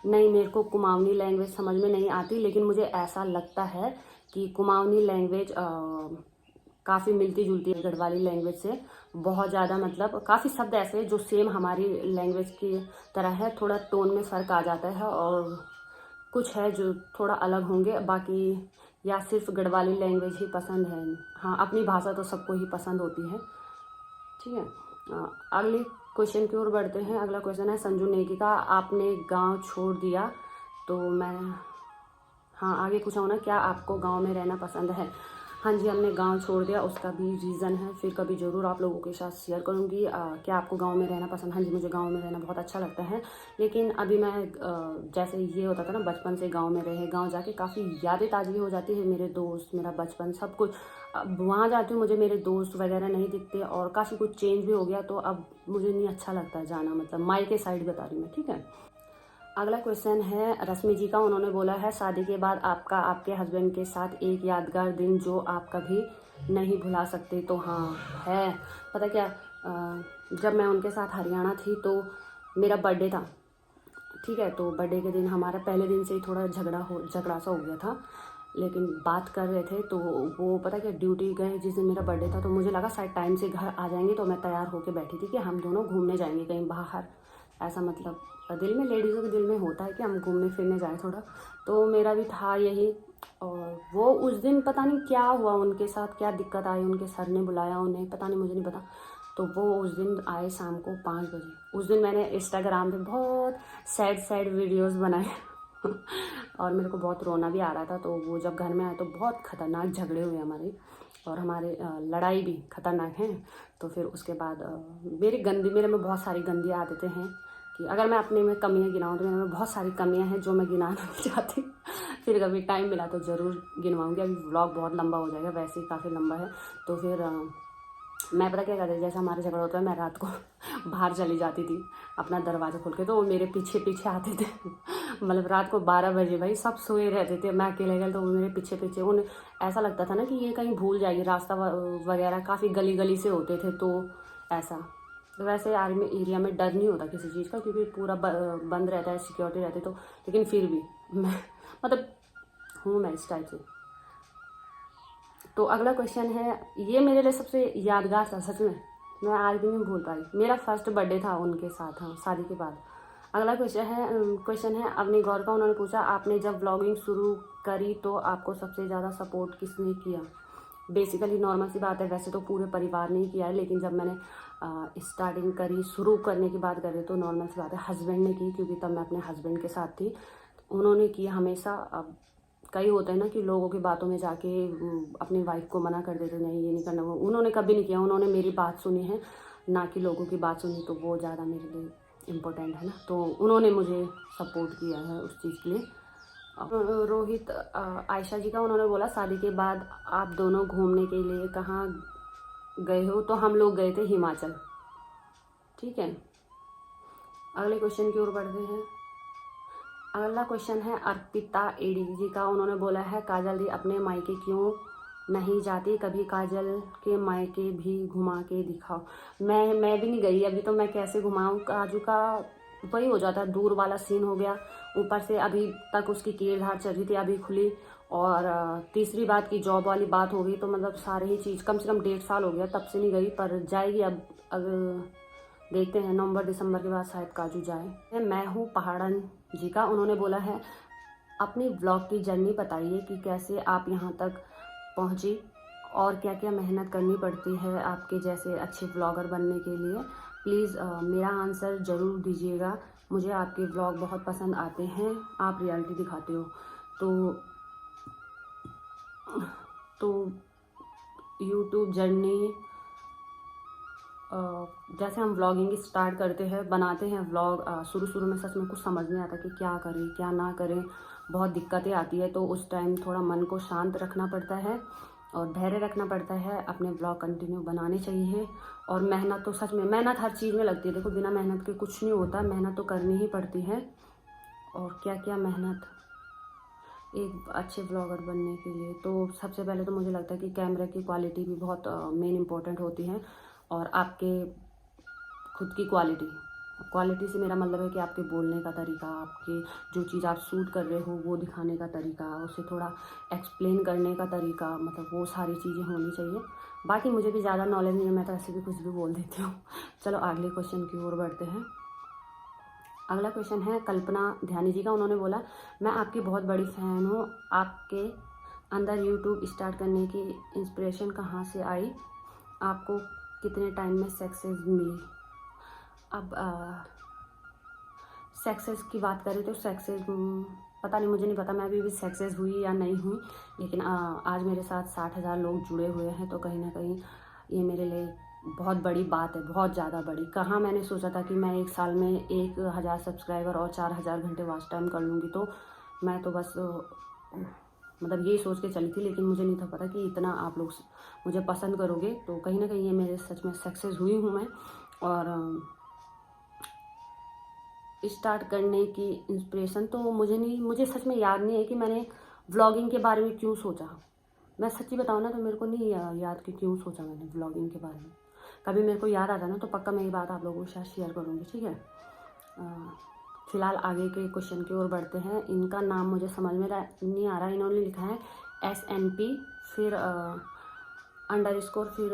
नहीं, मेरे को कुमाऊनी लैंग्वेज समझ में नहीं आती, लेकिन मुझे ऐसा लगता है कि कुमाऊनी लैंग्वेज काफ़ी मिलती जुलती है गढ़वाली लैंग्वेज से, बहुत ज़्यादा। मतलब काफ़ी शब्द ऐसे हैं जो सेम हमारी लैंग्वेज की तरह है, थोड़ा टोन में फ़र्क आ जाता है और कुछ है जो थोड़ा अलग होंगे, बाकी या सिर्फ गढ़वाली लैंग्वेज ही पसंद है। हाँ, अपनी भाषा तो सबको ही पसंद होती है, ठीक है। अगले क्वेश्चन की ओर बढ़ते हैं। अगला क्वेश्चन है संजू नेगी का, आपने गांव छोड़ दिया तो मैं, हाँ आगे पूछा हूँ ना, क्या आपको गांव में रहना पसंद है? हाँ जी, हमने गांव छोड़ दिया, उसका भी रीज़न है, फिर कभी ज़रूर आप लोगों के साथ शेयर करूँगी। क्या आपको गांव में रहना पसंद? हाँ जी, मुझे गांव में रहना बहुत अच्छा लगता है, लेकिन अभी मैं जैसे ये होता था ना, बचपन से गांव में रहे, गांव जाके काफ़ी यादें ताज़गी हो जाती है, मेरे दोस्त, मेरा बचपन, सब कुछ। अब वहाँ जाती हूँ, मुझे मेरे दोस्त वगैरह नहीं दिखते और काफ़ी कुछ चेंज भी हो गया, तो अब मुझे नहीं अच्छा लगता जाना, मतलब मायके साइड बता रही मैं, ठीक है। अगला क्वेश्चन है रश्मि जी का। उन्होंने बोला है शादी के बाद आपका आपके हस्बैंड के साथ एक यादगार दिन जो आप कभी नहीं भुला सकते? तो हाँ है, पता क्या, जब मैं उनके साथ हरियाणा थी तो मेरा बर्थडे था, ठीक है। तो बर्थडे के दिन हमारा पहले दिन से ही थोड़ा झगड़ा सा हो गया था, लेकिन बात कर रहे थे तो वो पता क्या, ड्यूटी गए जिस दिन मेरा बर्थडे था, तो मुझे लगा शायद टाइम से घर आ जाएंगे, तो मैं तैयार होकर बैठी थी कि हम दोनों घूमने जाएंगे कहीं बाहर, ऐसा मतलब दिल में, लेडीज़ों के दिल में होता है कि हम घूमने फिरने जाएं थोड़ा, तो मेरा भी था यही। और वो उस दिन पता नहीं क्या हुआ उनके साथ, क्या दिक्कत आई, उनके सर ने बुलाया उन्हें, पता नहीं, मुझे नहीं पता। तो वो उस दिन आए शाम को 5 बजे। उस दिन मैंने इंस्टाग्राम पे बहुत सैड वीडियोस बनाए और मेरे को बहुत रोना भी आ रहा था। तो वो जब घर में आए तो बहुत ख़तरनाक झगड़े हुए हमारे, और हमारे लड़ाई भी ख़तरनाक है। तो फिर उसके बाद मेरे में बहुत सारी गंदी आदतें हैं कि अगर मैं अपने में कमियां गिनाऊँ तो मेरे में बहुत सारी कमियां हैं जो मैं गिनाना नहीं चाहती। फिर कभी टाइम मिला तो ज़रूर गिनवाऊँगी। अभी व्लॉग बहुत लंबा हो जाएगा, वैसे ही काफ़ी लंबा है। तो फिर मैं पता क्या करती, जैसे हमारे झगड़ा होता है, मैं रात को बाहर चली जाती थी अपना दरवाज़ा खोल के, तो वो मेरे पीछे पीछे आते थे। मतलब रात को 12 बजे भाई सब सोए रहते थे, मैं अकेले गए तो वो मेरे पीछे पीछे, उन्हें ऐसा लगता था ना कि ये कहीं भूल जाएगी रास्ता वगैरह, काफ़ी गली गली से होते थे, तो ऐसा। तो वैसे आर्मी एरिया में डर नहीं होता किसी चीज़ का, क्योंकि पूरा बंद रहता है, सिक्योरिटी रहती है, तो लेकिन फिर भी मैं मतलब हूँ मैं इस टाइप से। तो अगला क्वेश्चन है, ये मेरे लिए सबसे यादगार था सच में, मैं आज भी नहीं भूल पाई, मेरा फर्स्ट बर्थडे था उनके साथ, हाँ शादी के बाद। अगला क्वेश्चन है अवनी गौर का। उन्होंने पूछा आपने जब व्लॉगिंग शुरू करी तो आपको सबसे ज़्यादा सपोर्ट किसने किया? बेसिकली नॉर्मल सी बात है, वैसे तो पूरे परिवार ने ही किया है, लेकिन जब मैंने स्टार्टिंग करी, शुरू करने की बात करें तो नॉर्मल सी बात है हस्बैंड ने की, क्योंकि तब मैं अपने हस्बैंड के साथ थी, उन्होंने की हमेशा। अब कई होते हैं ना कि लोगों की बातों में जाके अपनी वाइफ को मना कर देते, नहीं ये नहीं करना। वो उन्होंने कभी नहीं किया, उन्होंने मेरी बात सुनी है, ना कि लोगों की बात सुनी, तो वो ज़्यादा मेरे लिए इम्पोर्टेंट है ना। तो उन्होंने मुझे सपोर्ट किया है उस चीज़ के लिए। रोहित आयशा जी का, उन्होंने बोला शादी के बाद आप दोनों घूमने के लिए कहाँ गए हो? तो हम लोग गए थे हिमाचल। ठीक है, अगले क्वेश्चन की ओर बढ़ते हैं। अगला क्वेश्चन है अर्पिता एडी जी का, उन्होंने बोला है काजल दी अपने मायके क्यों नहीं जाती? कभी काजल के मायके भी घुमा के दिखाओ। मैं भी नहीं गई अभी, तो मैं कैसे घुमाऊँ? काजू का वही हो जाता है, दूर वाला सीन हो गया। ऊपर से अभी तक उसकी कीड़धार चल रही थी, अभी खुली। और तीसरी बात की जॉब वाली बात हो गई, तो मतलब सारे ही चीज़ कम से कम 1.5 साल हो गया, तब से नहीं गई, पर जाएगी अब। देखते हैं, नवंबर दिसंबर के बाद शायद काजू जाए। मैं हूँ पहाड़न जी का, उन्होंने बोला है अपनी ब्लॉग की जर्नी बताइए कि कैसे आप यहाँ तक पहुँची और क्या क्या मेहनत करनी पड़ती है आपके जैसे अच्छे ब्लॉगर बनने के लिए। प्लीज़ मेरा आंसर ज़रूर दीजिएगा, मुझे आपके ब्लॉग बहुत पसंद आते हैं, आप रियलिटी दिखाते हो। तो यूट्यूब जर्नी, जैसे हम व्लॉगिंग स्टार्ट करते हैं, बनाते हैं व्लॉग, शुरू में सच में कुछ समझ नहीं आता कि क्या करें क्या ना करें, बहुत दिक्कतें आती है। तो उस टाइम थोड़ा मन को शांत रखना पड़ता है और धैर्य रखना पड़ता है, अपने व्लॉग कंटिन्यू बनाने चाहिए। और मेहनत तो सच में, मेहनत हर चीज़ में लगती है, देखो बिना मेहनत के कुछ नहीं होता, मेहनत तो करनी ही पड़ती है। और क्या क्या मेहनत एक अच्छे ब्लॉगर बनने के लिए, तो सबसे पहले तो मुझे लगता है कि कैमरे की क्वालिटी भी बहुत मेन इम्पोर्टेंट होती है। और आपके खुद की क्वालिटी से मेरा मतलब है कि आपके बोलने का तरीका, आपके जो चीज़ आप शूट कर रहे हो वो दिखाने का तरीका, उसे थोड़ा एक्सप्लेन करने का तरीका, मतलब वो सारी चीज़ें होनी चाहिए। बाकी मुझे भी ज़्यादा नॉलेज नहीं है, मैं तो ऐसे भी कुछ भी बोल देती हूँ। चलो अगले क्वेश्चन की ओर बढ़ते हैं। अगला क्वेश्चन है कल्पना ध्यानी जी का, उन्होंने बोला मैं आपकी बहुत बड़ी फ़ैन हूँ, आपके अंदर यूट्यूब स्टार्ट करने की इंस्पिरेशन कहाँ से आई? आपको कितने टाइम में सक्सेस मिली? अब सक्सेस की बात करें तो सक्सेस पता नहीं, मुझे नहीं पता मैं अभी भी सक्सेस हुई या नहीं हुई, लेकिन आज मेरे साथ 60,000 लोग जुड़े हुए हैं, तो कहीं ना कहीं ये मेरे लिए बहुत बड़ी बात है, बहुत ज़्यादा बड़ी। कहाँ मैंने सोचा था कि मैं 1 साल में 1,000 सब्सक्राइबर और 4,000 घंटे वॉच टाइम कर लूँगी, तो मैं तो बस मतलब ये सोच के चली थी, लेकिन मुझे नहीं था पता कि इतना आप लोग मुझे पसंद करोगे। तो कहीं ना कहीं ये मेरे सच में सक्सेस हुई हूँ मैं। और स्टार्ट करने की इंस्पिरेशन तो मुझे सच में याद नहीं है कि मैंने व्लॉगिंग के बारे में क्यों सोचा। मैं सच्ची बताऊँ ना, तो मेरे को नहीं याद कि क्यों सोचा मैंने व्लॉगिंग के बारे में। कभी मेरे को याद आता ना तो पक्का मैं ये बात आप लोगों के साथ शेयर करूँगी, ठीक है। फिलहाल आगे के क्वेश्चन की ओर बढ़ते हैं। इनका नाम मुझे समझ में नहीं आ रहा, इन्होंने लिखा है SNP फिर _ फिर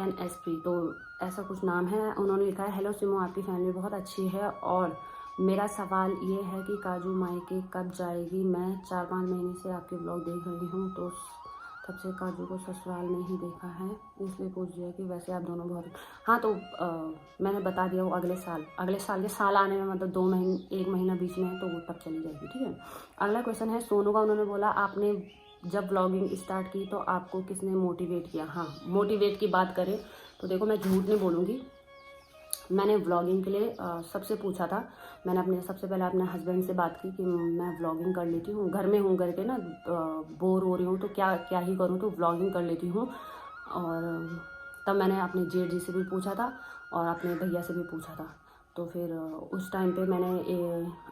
NSP, तो ऐसा कुछ नाम है। उन्होंने लिखा है हेलो सिमो, आपकी फैमिली बहुत अच्छी है और मेरा सवाल ये है कि काजू मायके कब जाएगी? मैं 4-5 महीने से आपके ब्लॉग देख रही हूँ, तो तब से काजू को ससुराल में ही देखा है, इसलिए पूछ दिया कि वैसे आप दोनों बहुत। हाँ, तो मैंने बता दिया, वो अगले साल के साल आने में मतलब 2 महीने 1 महीना बीच में है, तो वो तब चली जाएगी, ठीक है। अगला क्वेश्चन है सोनू का, उन्होंने बोला आपने जब ब्लॉगिंग स्टार्ट की तो आपको किसने मोटिवेट किया? हाँ, मोटिवेट की बात करें तो देखो मैं झूठ नहीं बोलूँगी, मैंने व्लॉगिंग के लिए सबसे पूछा था। मैंने सबसे पहले अपने हस्बैंड से बात की कि मैं व्लॉगिंग कर लेती हूँ, घर में हूँ करके ना, बोर हो रही हूँ तो क्या ही करूँ, तो व्लॉगिंग कर लेती हूँ। और तब मैंने अपने जेठ जी से भी पूछा था और अपने भैया से भी पूछा था। तो फिर उस टाइम पे मैंने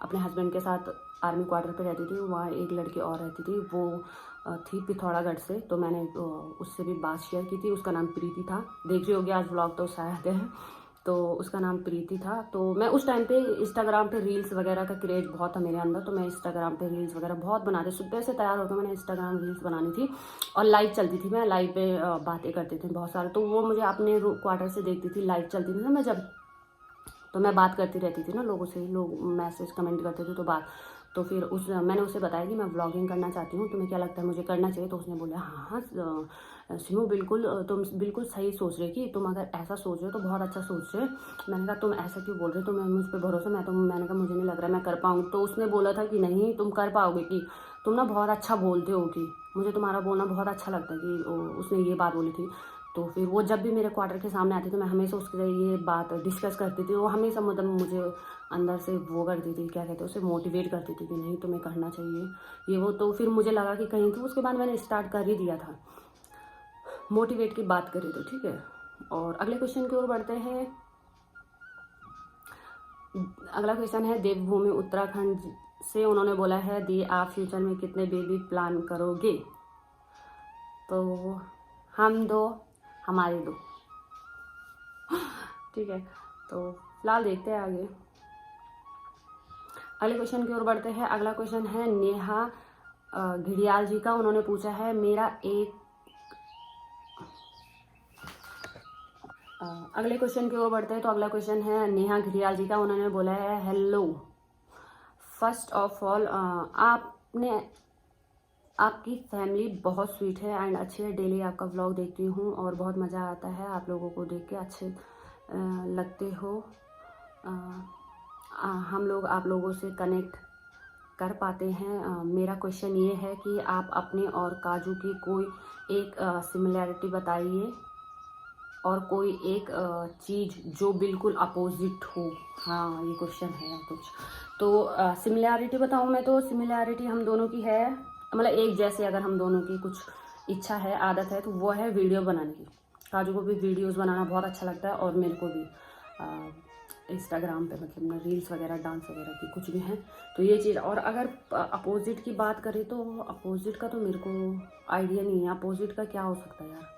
अपने हस्बैंड के साथ आर्मी क्वार्टर पे रहती थी, वहाँ एक लड़की और रहती थी, वो थी पिथौरागढ़ से, तो मैंने उससे भी बात शेयर की थी। उसका नाम प्रीति था, देख रही होगी आज व्लॉग तो शायद है, तो उसका नाम प्रीति था। तो मैं उस टाइम पे इंस्टाग्राम पे रील्स वगैरह का क्रेज बहुत था मेरे अंदर, तो मैं इंस्टाग्राम पे रील्स वगैरह बहुत बनाती, सुबह से तैयार होकर मैंने इंस्टाग्राम रील्स बनानी थी और लाइव चलती थी, मैं लाइव पे बातें करती थी बहुत सारे, तो वो मुझे अपने क्वार्टर से देखती थी, लाइव चलती थी ना मैं जब, तो मैं बात करती रहती थी ना लोगों से, लोग मैसेज कमेंट करते थे, तो तो फिर मैंने उसे बताया कि मैं व्लॉगिंग करना चाहती हूँ, तुम्हें क्या लगता है मुझे करना चाहिए? तो उसने बोला हाँ हाँ सिमू बिल्कुल, तुम बिल्कुल सही सोच रहे कि तुम अगर ऐसा सोच रहे हो तो बहुत अच्छा सोच रहे। मैंने कहा तुम ऐसा क्यों बोल रहे हो, तो मैं मुझ पर भरोसा, मैंने कहा मुझे नहीं लग रहा मैं कर पाऊँगी। तो उसने बोला था कि नहीं तुम कर पाओगे, कि तुम ना बहुत अच्छा बोलते हो, कि मुझे तुम्हारा बोलना बहुत अच्छा लगता है, कि उसने ये बात बोली थी। तो फिर वो जब भी मेरे क्वार्टर के सामने आती थी मैं हमेशा उसके ये बात डिस्कस करती थी। वो हमेशा मतलब मुझे अंदर से वो करती थी, क्या कहते हैं उसे, मोटिवेट करती थी कि नहीं तुम्हें करना चाहिए ये वो। तो फिर मुझे लगा कि कहीं तो उसके बाद मैंने स्टार्ट कर ही दिया था, मोटिवेट की बात करें तो, ठीक है। और अगले क्वेश्चन की ओर बढ़ते हैं। अगला क्वेश्चन है देवभूमि उत्तराखंड से, उन्होंने बोला है दी आप फ्यूचर में कितने बेबी प्लान करोगे? तो हम 2, हमारे 2, ठीक है। तो फिलहाल देखते हैं आगे। अगले क्वेश्चन की ओर बढ़ते हैं। अगला क्वेश्चन है नेहा घड़ियाल जी का, उन्होंने पूछा है अगले क्वेश्चन की ओर बढ़ते हैं। तो अगला क्वेश्चन है नेहा घड़ियाल जी का, उन्होंने बोला है हेलो, फर्स्ट ऑफ ऑल आपकी फैमिली बहुत स्वीट है एंड अच्छी है। डेली आपका व्लॉग देखती हूँ और बहुत मज़ा आता है, आप लोगों को देख के अच्छे लगते हो। हम लोग आप लोगों से कनेक्ट कर पाते हैं। मेरा क्वेश्चन ये है कि आप अपने और काजू की कोई एक सिमिलैरिटी बताइए और कोई एक चीज़ जो बिल्कुल अपोजिट हो। हाँ ये क्वेश्चन है कुछ। तो सिमिलैरिटी बताऊँ मैं, तो सिमिलैरिटी हम दोनों की है, मतलब एक जैसे अगर हम दोनों की कुछ इच्छा है, आदत है, तो वो है वीडियो बनाने की। काजू को भी वीडियोस बनाना बहुत अच्छा लगता है और मेरे को भी इंस्टाग्राम पे, मतलब मैं रील्स वगैरह, डांस वगैरह की कुछ भी हैं, तो ये चीज़। और अगर अपोजिट की बात करें तो अपोजिट का तो मेरे को आइडिया नहीं है। अपोजिट का क्या हो सकता है यार?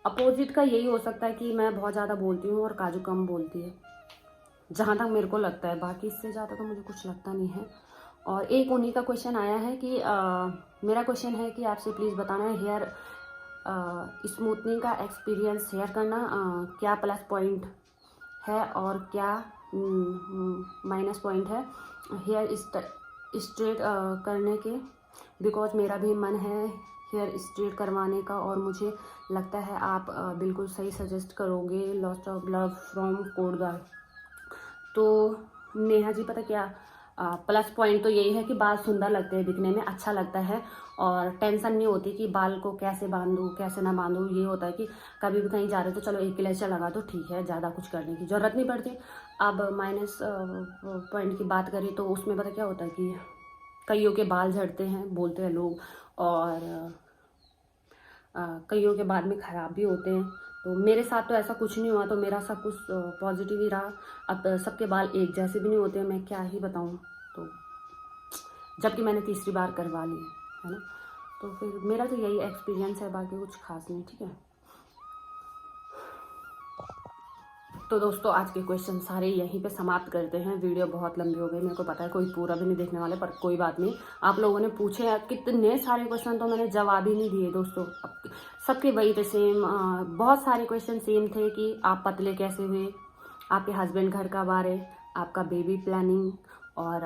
अपोजिट का यही हो सकता है कि मैं बहुत ज़्यादा बोलती हूँ और काजू कम बोलती है, जहाँ तक मेरे को लगता है। बाकी इससे ज़्यादा तो मुझे कुछ लगता नहीं है। और एक उन्हीं का क्वेश्चन आया है कि मेरा क्वेश्चन है कि आपसे प्लीज़ बताना है हेयर स्मूथनिंग का एक्सपीरियंस शेयर करना, क्या प्लस पॉइंट है और क्या माइनस पॉइंट है हेयर स्ट्रेट करने के, बिकॉज मेरा भी मन है हेयर स्ट्रेट करवाने का और मुझे लगता है आप बिल्कुल सही सजेस्ट करोगे। Lost of love from Kotdwar. तो नेहा जी पता क्या, प्लस पॉइंट तो यही है कि बाल सुंदर लगते हैं, दिखने में अच्छा लगता है और टेंशन नहीं होती कि बाल को कैसे बांधूँ कैसे ना बांधूँ। ये होता है कि कभी भी कहीं जा रहे हो तो चलो एक क्लेचर लगा दो, ठीक है, ज़्यादा कुछ करने की ज़रूरत नहीं पड़ती। अब माइनस पॉइंट की बात करें तो उसमें पता क्या होता है कि कईयों के बाल झड़ते हैं बोलते हैं लोग, और कईयों के बाद में ख़राब भी होते हैं। तो मेरे साथ तो ऐसा कुछ नहीं हुआ, तो मेरा सब कुछ पॉजिटिव ही रहा। अब सबके बाल एक जैसे भी नहीं होते हैं, मैं क्या ही बताऊँ। तो जबकि मैंने तीसरी बार करवा ली है ना, तो फिर मेरा तो यही एक्सपीरियंस है, बाकी कुछ खास नहीं, ठीक है। तो दोस्तों आज के क्वेश्चन सारे यहीं पे समाप्त करते हैं। वीडियो बहुत लंबी हो गई, मेरे को पता है कोई पूरा भी नहीं देखने वाले, पर कोई बात नहीं। आप लोगों ने पूछे कितने सारे क्वेश्चन, तो मैंने जवाब ही नहीं दिए दोस्तों। सबके वही थे सेम, बहुत सारे क्वेश्चन सेम थे कि आप पतले कैसे हुए, आपके हस्बैंड घर कब आ रहे, आपका बेबी प्लानिंग, और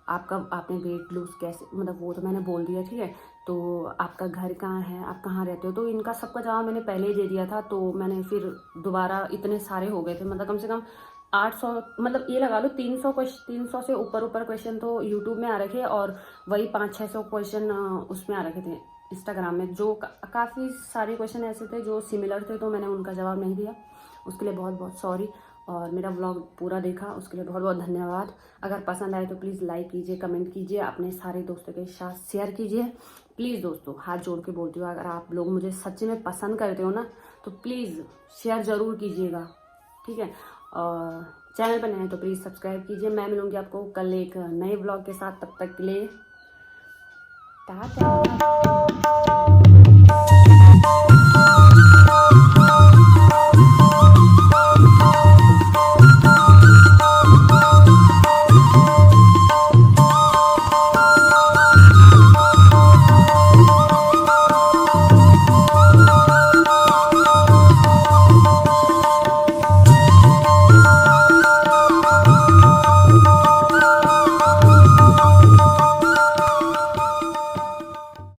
आपने वेट लूज कैसे, मतलब वो तो मैंने बोल दिया, ठीक है। तो आपका घर कहाँ है, आप कहाँ रहते हो, तो इनका सबका जवाब मैंने पहले ही दे दिया था। तो मैंने फिर दोबारा, इतने सारे हो गए थे, मतलब कम से कम 800, मतलब ये लगा लो 300 से ऊपर क्वेश्चन तो यूट्यूब में आ रखे, और वही 500-600 क्वेश्चन उसमें आ रखे थे इंस्टाग्राम में, जो काफ़ी सारे क्वेश्चन ऐसे थे जो सिमिलर थे, तो मैंने उनका जवाब नहीं दिया, उसके लिए बहुत बहुत सॉरी। और मेरा व्लॉग पूरा देखा उसके लिए बहुत बहुत धन्यवाद। अगर पसंद आए तो प्लीज़ लाइक कीजिए, कमेंट कीजिए, अपने सारे दोस्तों के साथ शेयर कीजिए प्लीज़। दोस्तों हाथ जोड़ के बोलती हूँ, अगर आप लोग मुझे सच्ची में पसंद करते हो ना, तो प्लीज़ शेयर ज़रूर कीजिएगा, ठीक है। और चैनल पर नए हैं तो प्लीज़ सब्सक्राइब कीजिए। मैं मिलूँगी आपको कल एक नए व्लॉग के साथ, तब तक के लिए टाटा।